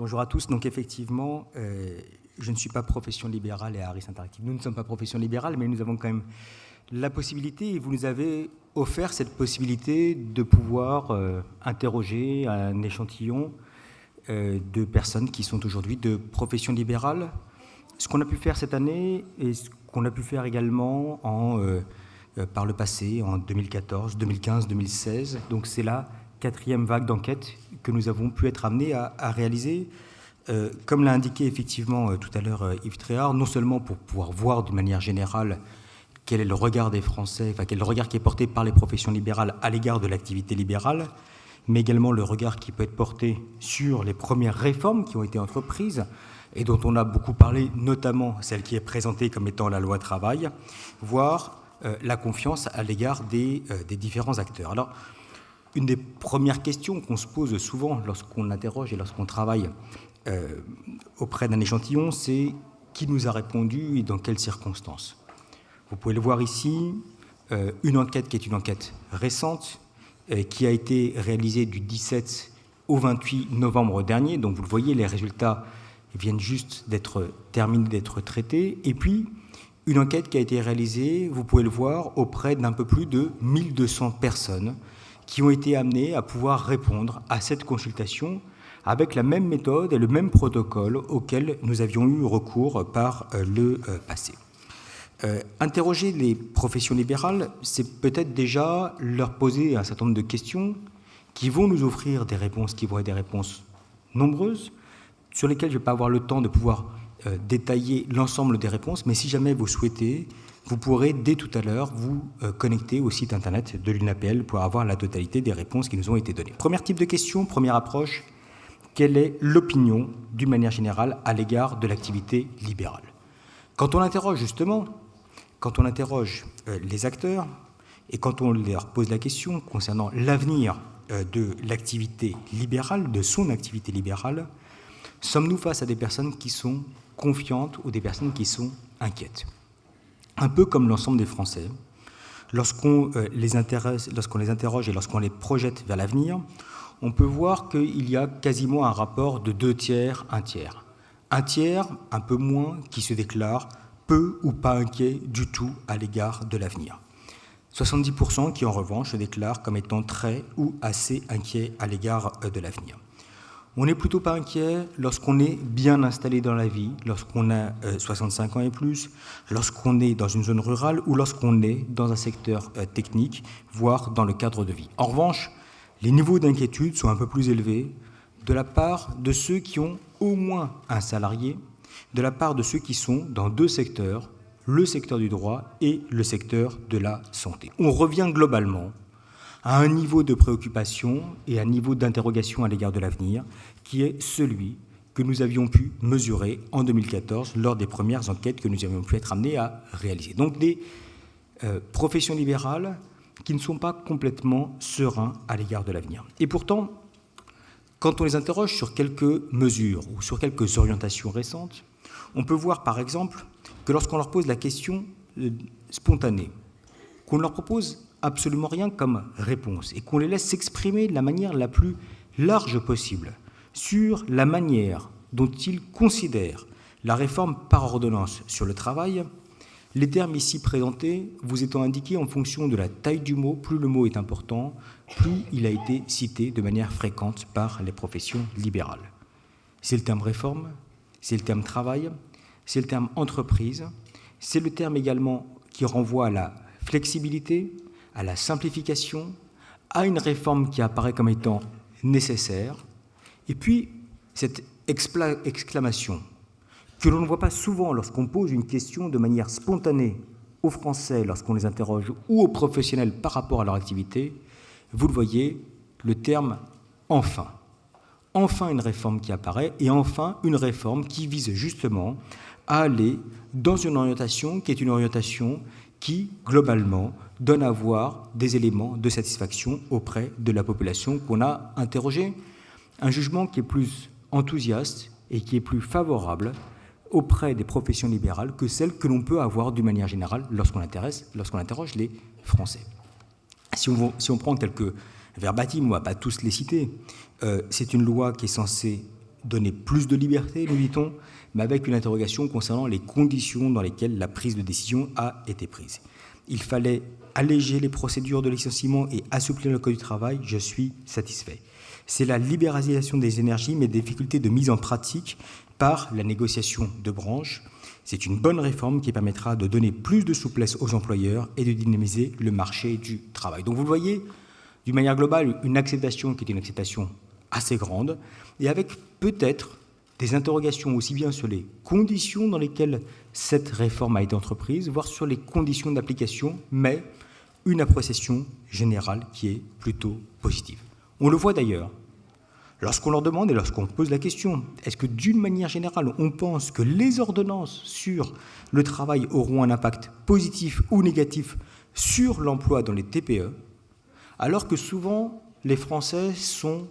Bonjour à tous. Donc effectivement, je ne suis pas Profession Libérale et Harris Interactive. Nous ne sommes pas Profession Libérale, mais nous avons quand même la possibilité, et vous nous avez offert cette possibilité de pouvoir interroger un échantillon de personnes qui sont aujourd'hui de profession libérale. Ce qu'on a pu faire cette année et ce qu'on a pu faire également par le passé, en 2014, 2015, 2016. Donc c'est la 4e vague d'enquête que nous avons pu être amenés à réaliser. Comme l'a indiqué effectivement tout à l'heure Yves Tréhard, non seulement pour pouvoir voir de manière générale quel est le regard des Français, enfin quel est le regard qui est porté par les professions libérales à l'égard de l'activité libérale, mais également le regard qui peut être porté sur les premières réformes qui ont été entreprises et dont on a beaucoup parlé, notamment celle qui est présentée comme étant la loi travail, voire la confiance à l'égard des différents acteurs. Alors, une des premières questions qu'on se pose souvent lorsqu'on interroge et lorsqu'on travaille auprès d'un échantillon, c'est qui nous a répondu et dans quelles circonstances. Vous pouvez le voir ici, une enquête qui est une enquête récente, qui a été réalisée du 17 au 28 novembre dernier. Donc vous le voyez, les résultats viennent juste d'être terminés, d'être traités. Et puis, une enquête qui a été réalisée, vous pouvez le voir, auprès d'un peu plus de 1200 personnes qui ont été amenées à pouvoir répondre à cette consultation avec la même méthode et le même protocole auquel nous avions eu recours par le passé. Interroger les professions libérales, c'est peut-être déjà leur poser un certain nombre de questions qui vont nous offrir des réponses qui vont être des réponses nombreuses, sur lesquelles je ne vais pas avoir le temps de pouvoir détailler l'ensemble des réponses, mais si jamais vous souhaitez, vous pourrez dès tout à l'heure vous connecter au site internet de l'UNAPL pour avoir la totalité des réponses qui nous ont été données. Premier type de question, première approche, quelle est l'opinion, d'une manière générale, à l'égard de l'activité libérale? Quand on interroge justement, quand on interroge les acteurs et quand on leur pose la question concernant l'avenir de l'activité libérale, de son activité libérale, sommes-nous face à des personnes qui sont confiantes ou des personnes qui sont inquiètes? Un peu comme l'ensemble des Français, lorsqu'on les interroge et lorsqu'on les projette vers l'avenir, on peut voir qu'il y a quasiment un rapport de 2 tiers, 1 tiers. 1 tiers, un peu moins, qui se déclare peu ou pas inquiet du tout à l'égard de l'avenir. 70% qui, en revanche, se déclarent comme étant très ou assez inquiets à l'égard de l'avenir. On n'est plutôt pas inquiet lorsqu'on est bien installé dans la vie, lorsqu'on a 65 ans et plus, lorsqu'on est dans une zone rurale ou lorsqu'on est dans un secteur technique, voire dans le cadre de vie. En revanche, les niveaux d'inquiétude sont un peu plus élevés de la part de ceux qui ont au moins un salarié, de la part de ceux qui sont dans 2 secteurs, le secteur du droit et le secteur de la santé. On revient globalement à un niveau de préoccupation et à un niveau d'interrogation à l'égard de l'avenir qui est celui que nous avions pu mesurer en 2014 lors des premières enquêtes que nous avions pu être amenés à réaliser. Donc des professions libérales qui ne sont pas complètement sereins à l'égard de l'avenir. Et pourtant, quand on les interroge sur quelques mesures ou sur quelques orientations récentes, on peut voir par exemple que lorsqu'on leur pose la question spontanée, qu'on ne leur propose absolument rien comme réponse et qu'on les laisse s'exprimer de la manière la plus large possible sur la manière dont ils considèrent la réforme par ordonnance sur le travail, les termes ici présentés vous étant indiqués en fonction de la taille du mot, plus le mot est important, plus il a été cité de manière fréquente par les professions libérales. C'est le terme réforme, c'est le terme travail, c'est le terme entreprise, c'est le terme également qui renvoie à la flexibilité, à la simplification, à une réforme qui apparaît comme étant nécessaire, et puis cette exclamation que l'on ne voit pas souvent lorsqu'on pose une question de manière spontanée aux Français lorsqu'on les interroge ou aux professionnels par rapport à leur activité, vous le voyez, le terme « enfin ». Enfin une réforme qui apparaît et enfin une réforme qui vise justement à aller dans une orientation qui est une orientation qui, globalement, donne à voir des éléments de satisfaction auprès de la population qu'on a interrogée. Un jugement qui est plus enthousiaste et qui est plus favorable auprès des professions libérales que celles que l'on peut avoir d'une manière générale lorsqu'on interroge les Français. Si on prend quelques verbatim, on ne va pas tous les citer, c'est une loi qui est censée donner plus de liberté, nous dit-on, mais avec une interrogation concernant les conditions dans lesquelles la prise de décision a été prise. Il fallait alléger les procédures de licenciement et assouplir le code du travail, je suis satisfait. C'est la libéralisation des énergies, mais des difficultés de mise en pratique par la négociation de branche. C'est une bonne réforme qui permettra de donner plus de souplesse aux employeurs et de dynamiser le marché du travail. Donc vous le voyez, d'une manière globale, une acceptation qui est une acceptation assez grande, et avec peut-être des interrogations aussi bien sur les conditions dans lesquelles cette réforme a été entreprise, voire sur les conditions d'application, mais une appréciation générale qui est plutôt positive. On le voit d'ailleurs, lorsqu'on leur demande et lorsqu'on pose la question, est-ce que d'une manière générale, on pense que les ordonnances sur le travail auront un impact positif ou négatif sur l'emploi dans les TPE, alors que souvent les Français sont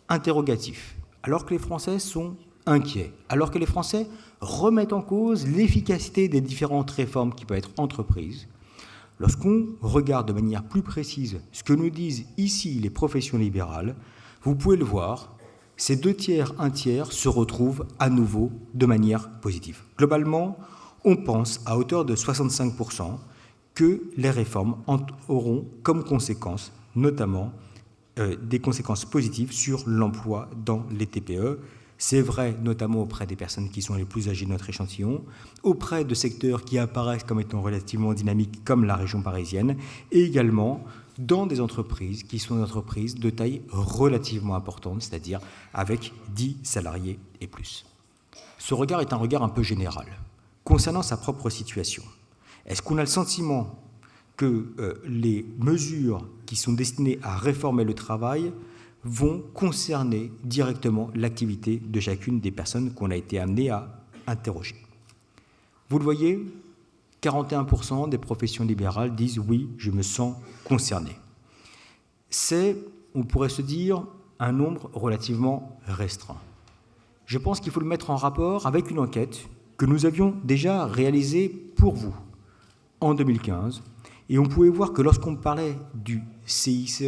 interrogatifs, alors que les Français sont inquiets, alors que les Français remettent en cause l'efficacité des différentes réformes qui peuvent être entreprises. Lorsqu'on regarde de manière plus précise ce que nous disent ici les professions libérales, vous pouvez le voir, ces 2 tiers, 1 tiers se retrouvent à nouveau de manière positive. Globalement, on pense à hauteur de 65% que les réformes auront comme conséquence, notamment des conséquences positives sur l'emploi dans les TPE. C'est vrai notamment auprès des personnes qui sont les plus âgées de notre échantillon, auprès de secteurs qui apparaissent comme étant relativement dynamiques comme la région parisienne, et également dans des entreprises qui sont des entreprises de taille relativement importante, c'est-à-dire avec 10 salariés et plus. Ce regard est un regard un peu général. Concernant sa propre situation, est-ce qu'on a le sentiment que les mesures qui sont destinées à réformer le travail vont concerner directement l'activité de chacune des personnes qu'on a été amené à interroger? Vous le voyez, 41% des professions libérales disent « oui, je me sens concerné ». C'est, on pourrait se dire, un nombre relativement restreint. Je pense qu'il faut le mettre en rapport avec une enquête que nous avions déjà réalisée pour vous en 2015, et on pouvait voir que lorsqu'on parlait du CICE,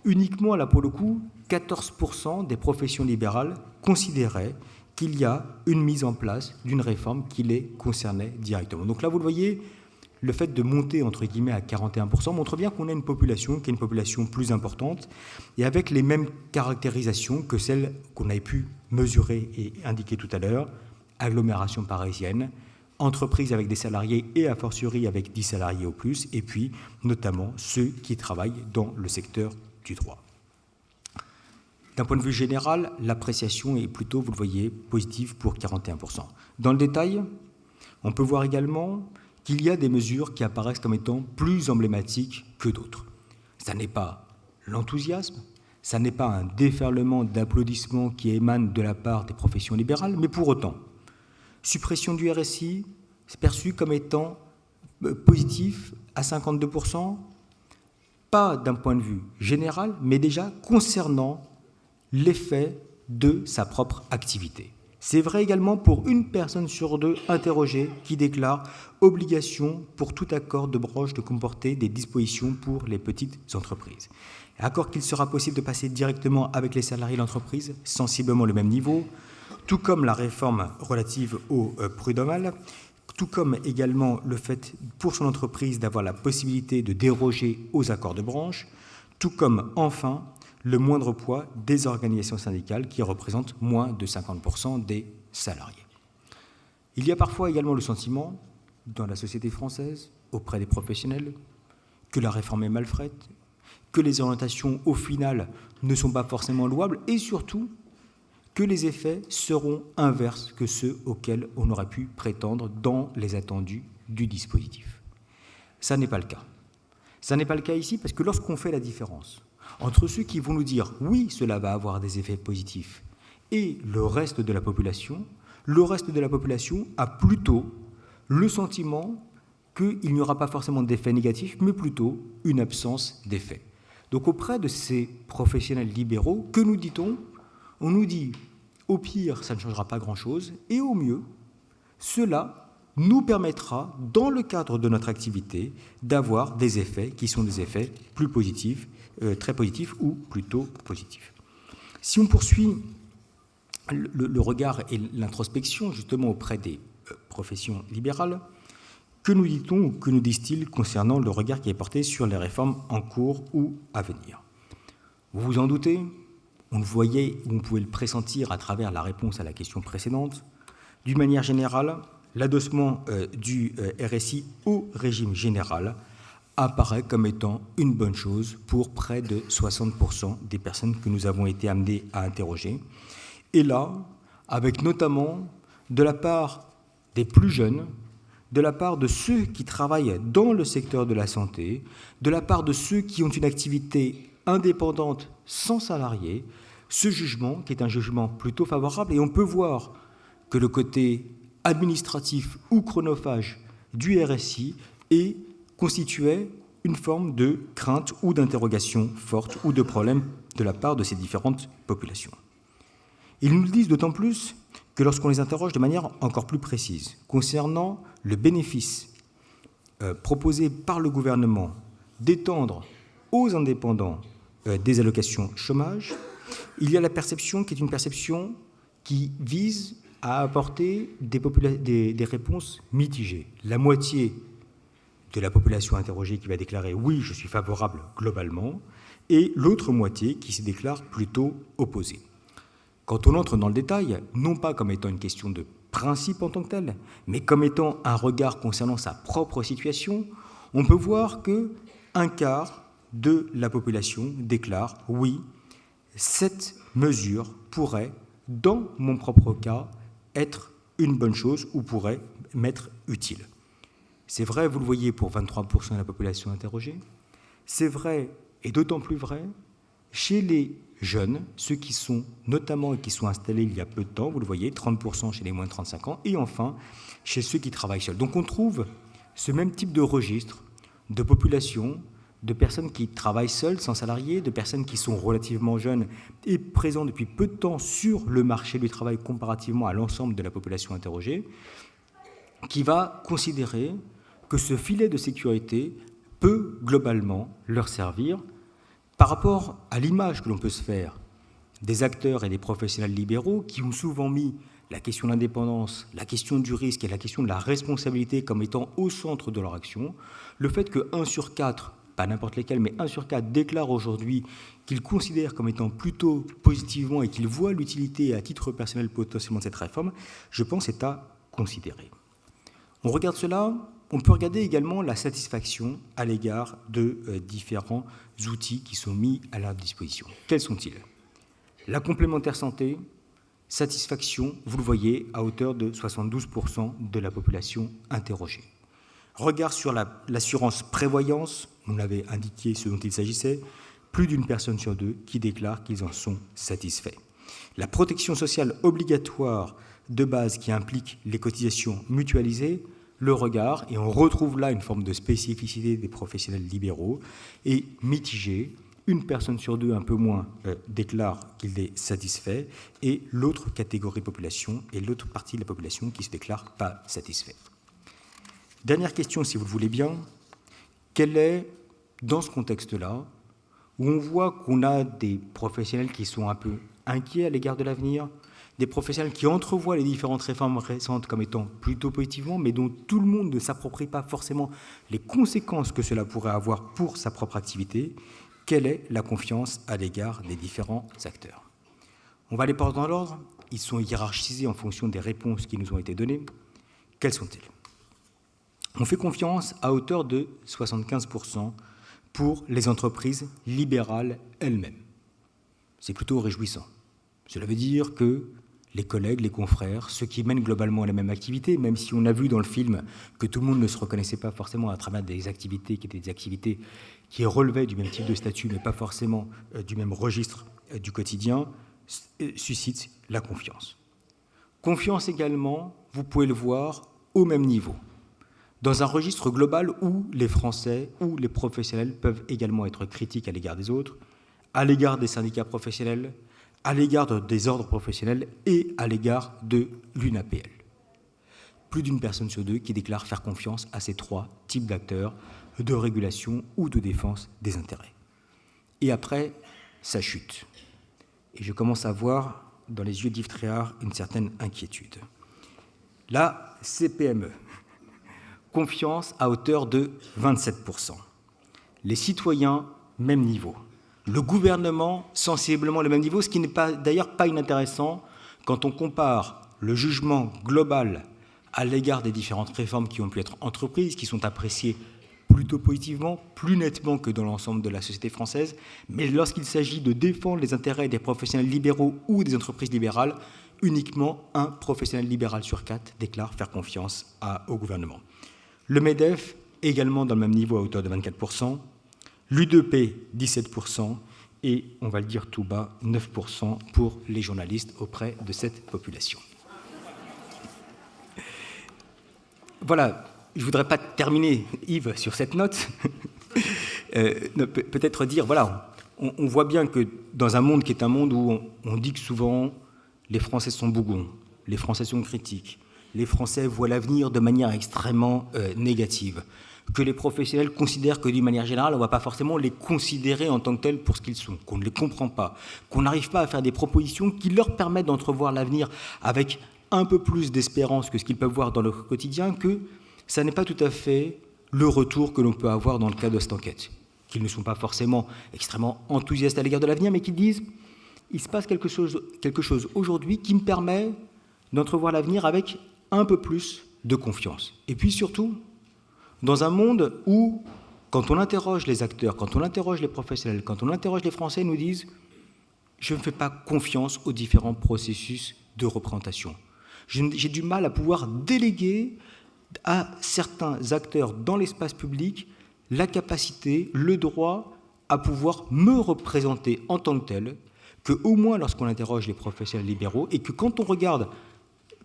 uniquement, là pour le coup, 14% des professions libérales considéraient qu'il y a une mise en place d'une réforme qui les concernait directement. Donc là, vous le voyez, le fait de monter, entre guillemets, à 41% montre bien qu'on a une population qui est une population plus importante et avec les mêmes caractérisations que celles qu'on avait pu mesurer et indiquer tout à l'heure, agglomération parisienne, entreprises avec des salariés et a fortiori avec 10 salariés au plus, et puis notamment ceux qui travaillent dans le secteur du droit. D'un point de vue général, l'appréciation est plutôt, vous le voyez, positive pour 41%. Dans le détail, on peut voir également qu'il y a des mesures qui apparaissent comme étant plus emblématiques que d'autres. Ça n'est pas l'enthousiasme, ça n'est pas un déferlement d'applaudissements qui émane de la part des professions libérales, mais pour autant, suppression du RSI, c'est perçu comme étant positif à 52%, pas d'un point de vue général, mais déjà concernant l'effet de sa propre activité. C'est vrai également pour 1 personne sur 2 interrogée qui déclare obligation pour tout accord de branche de comporter des dispositions pour les petites entreprises. Accord qu'il sera possible de passer directement avec les salariés de l'entreprise, sensiblement le même niveau, tout comme la réforme relative au prud'homal, tout comme également le fait pour son entreprise d'avoir la possibilité de déroger aux accords de branche, tout comme enfin le moindre poids des organisations syndicales qui représentent moins de 50% des salariés. Il y a parfois également le sentiment, dans la société française, auprès des professionnels, que la réforme est mal faite, que les orientations, au final, ne sont pas forcément louables, et surtout, que les effets seront inverses que ceux auxquels on aurait pu prétendre dans les attendus du dispositif. Ça n'est pas le cas. Ça n'est pas le cas ici parce que lorsqu'on fait la différence entre ceux qui vont nous dire « oui, cela va avoir des effets positifs » et le reste de la population a plutôt le sentiment qu'il n'y aura pas forcément d'effets négatifs, mais plutôt une absence d'effets. Donc auprès de ces professionnels libéraux, que nous dit-on ? On nous dit, au pire, ça ne changera pas grand-chose, et au mieux, cela nous permettra, dans le cadre de notre activité, d'avoir des effets qui sont des effets plus positifs, très positifs ou plutôt positifs. Si on poursuit le regard et l'introspection justement auprès des professions libérales. Que nous dit-on ou que nous disent-ils concernant le regard qui est porté sur les réformes en cours ou à venir? Vous vous en doutez, on le voyait ou on pouvait le pressentir à travers la réponse à la question précédente. D'une manière générale, l'adossement du RSI au régime général apparaît comme étant une bonne chose pour près de 60% des personnes que nous avons été amenés à interroger. Et là, avec notamment de la part des plus jeunes, de la part de ceux qui travaillent dans le secteur de la santé, de la part de ceux qui ont une activité indépendante sans salarié, ce jugement qui est un jugement plutôt favorable. Et on peut voir que le côté administratif ou chronophage du RSI constituait une forme de crainte ou d'interrogation forte ou de problème de la part de ces différentes populations. Ils nous le disent d'autant plus que lorsqu'on les interroge de manière encore plus précise concernant le bénéfice proposé par le gouvernement d'étendre aux indépendants des allocations chômage, il y a la perception qui est une perception qui vise à apporter des réponses mitigées. La moitié de la population interrogée qui va déclarer « oui, je suis favorable globalement », et l'autre moitié qui se déclare plutôt opposée. Quand on entre dans le détail, non pas comme étant une question de principe en tant que tel, mais comme étant un regard concernant sa propre situation, on peut voir qu'un quart de la population déclare « oui, cette mesure pourrait, dans mon propre cas, être une bonne chose ou pourrait m'être utile ». C'est vrai, vous le voyez, pour 23% de la population interrogée. C'est vrai, et d'autant plus vrai, chez les jeunes, ceux qui sont notamment et qui sont installés il y a peu de temps, vous le voyez, 30% chez les moins de 35 ans, et enfin, chez ceux qui travaillent seuls. Donc on trouve ce même type de registre de population, de personnes qui travaillent seules, sans salariés, de personnes qui sont relativement jeunes et présentes depuis peu de temps sur le marché du travail comparativement à l'ensemble de la population interrogée, qui va considérer que ce filet de sécurité peut globalement leur servir par rapport à l'image que l'on peut se faire des acteurs et des professionnels libéraux qui ont souvent mis la question de l'indépendance, la question du risque et la question de la responsabilité comme étant au centre de leur action. Le fait que 1 sur 4, pas n'importe lesquels, mais 1 sur 4 déclare aujourd'hui qu'il considère comme étant plutôt positivement et qu'il voit l'utilité à titre personnel potentiellement de cette réforme, je pense est à considérer. On regarde cela, on peut regarder également la satisfaction à l'égard de différents outils qui sont mis à leur disposition. Quels sont-ils? La complémentaire santé, satisfaction, vous le voyez, à hauteur de 72% de la population interrogée. Regard sur l'assurance prévoyance, on avait indiqué ce dont il s'agissait, plus d'une personne sur deux qui déclare qu'ils en sont satisfaits. La protection sociale obligatoire de base qui implique les cotisations mutualisées, le regard, et on retrouve là une forme de spécificité des professionnels libéraux, est mitigé. Une personne sur deux, un peu moins, déclare qu'il est satisfait, et l'autre catégorie de population et l'autre partie de la population qui se déclare pas satisfait. Dernière question, si vous le voulez bien, quelle est, dans ce contexte-là, où on voit qu'on a des professionnels qui sont un peu inquiets à l'égard de l'avenir, des professionnels qui entrevoient les différentes réformes récentes comme étant plutôt positivement, mais dont tout le monde ne s'approprie pas forcément les conséquences que cela pourrait avoir pour sa propre activité, quelle est la confiance à l'égard des différents acteurs? On va les porter dans l'ordre, ils sont hiérarchisés en fonction des réponses qui nous ont été données. Quelles sont-elles? On fait confiance à hauteur de 75% pour les entreprises libérales elles-mêmes. C'est plutôt réjouissant. Cela veut dire que les collègues, les confrères, ceux qui mènent globalement la même activité, même si on a vu dans le film que tout le monde ne se reconnaissait pas forcément à travers des activités qui étaient des activités qui relevaient du même type de statut, mais pas forcément du même registre du quotidien, suscitent la confiance. Confiance également, vous pouvez le voir, au même niveau, dans un registre global où les Français ou les professionnels peuvent également être critiques à l'égard des autres, à l'égard des syndicats professionnels, à l'égard des ordres professionnels et à l'égard de l'UNAPL. Plus d'une personne sur deux qui déclare faire confiance à ces trois types d'acteurs de régulation ou de défense des intérêts. Et après, ça chute. Et je commence à voir dans les yeux d'Yves Tréhard une certaine inquiétude. La CPME, confiance à hauteur de 27%. Les citoyens, même niveau. Le gouvernement, sensiblement le même niveau, ce qui n'est d'ailleurs pas inintéressant quand on compare le jugement global à l'égard des différentes réformes qui ont pu être entreprises, qui sont appréciées plutôt positivement, plus nettement que dans l'ensemble de la société française, mais lorsqu'il s'agit de défendre les intérêts des professionnels libéraux ou des entreprises libérales, uniquement un professionnel libéral sur 4 déclare faire confiance au gouvernement. Le MEDEF, également dans le même niveau à hauteur de 24%, l'UDP, 17%, et, on va le dire tout bas, 9% pour les journalistes auprès de cette population. Voilà, je ne voudrais pas terminer, Yves, sur cette note. Peut-être dire, voilà, on voit bien que dans un monde qui est un monde où on dit que souvent les Français sont bougons, les Français sont critiques, les Français voient l'avenir de manière extrêmement négative, que les professionnels considèrent que d'une manière générale, on ne va pas forcément les considérer en tant que tels pour ce qu'ils sont, qu'on ne les comprend pas, qu'on n'arrive pas à faire des propositions qui leur permettent d'entrevoir l'avenir avec un peu plus d'espérance que ce qu'ils peuvent voir dans leur quotidien, que ça n'est pas tout à fait le retour que l'on peut avoir dans le cadre de cette enquête. Qu'ils ne sont pas forcément extrêmement enthousiastes à l'égard de l'avenir, mais qu'ils disent « il se passe quelque chose aujourd'hui qui me permet d'entrevoir l'avenir avec un peu plus de confiance ». Et puis surtout, dans un monde où, quand on interroge les acteurs, quand on interroge les professionnels, quand on interroge les Français, ils nous disent « je ne fais pas confiance aux différents processus de représentation. J'ai du mal à pouvoir déléguer à certains acteurs dans l'espace public la capacité, le droit à pouvoir me représenter en tant que tel, qu'au moins lorsqu'on interroge les professionnels libéraux, et que quand on regarde,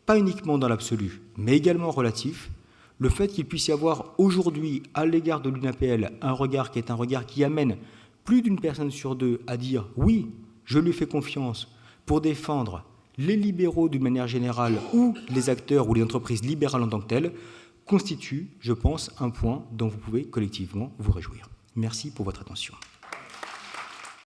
pas uniquement dans l'absolu, mais également relatif, le fait qu'il puisse y avoir aujourd'hui, à l'égard de l'UNAPL, un regard qui est un regard qui amène plus d'une personne sur deux à dire « oui, je lui fais confiance pour défendre les libéraux d'une manière générale ou les acteurs ou les entreprises libérales en tant que telles », constitue, je pense, un point dont vous pouvez collectivement vous réjouir. Merci pour votre attention.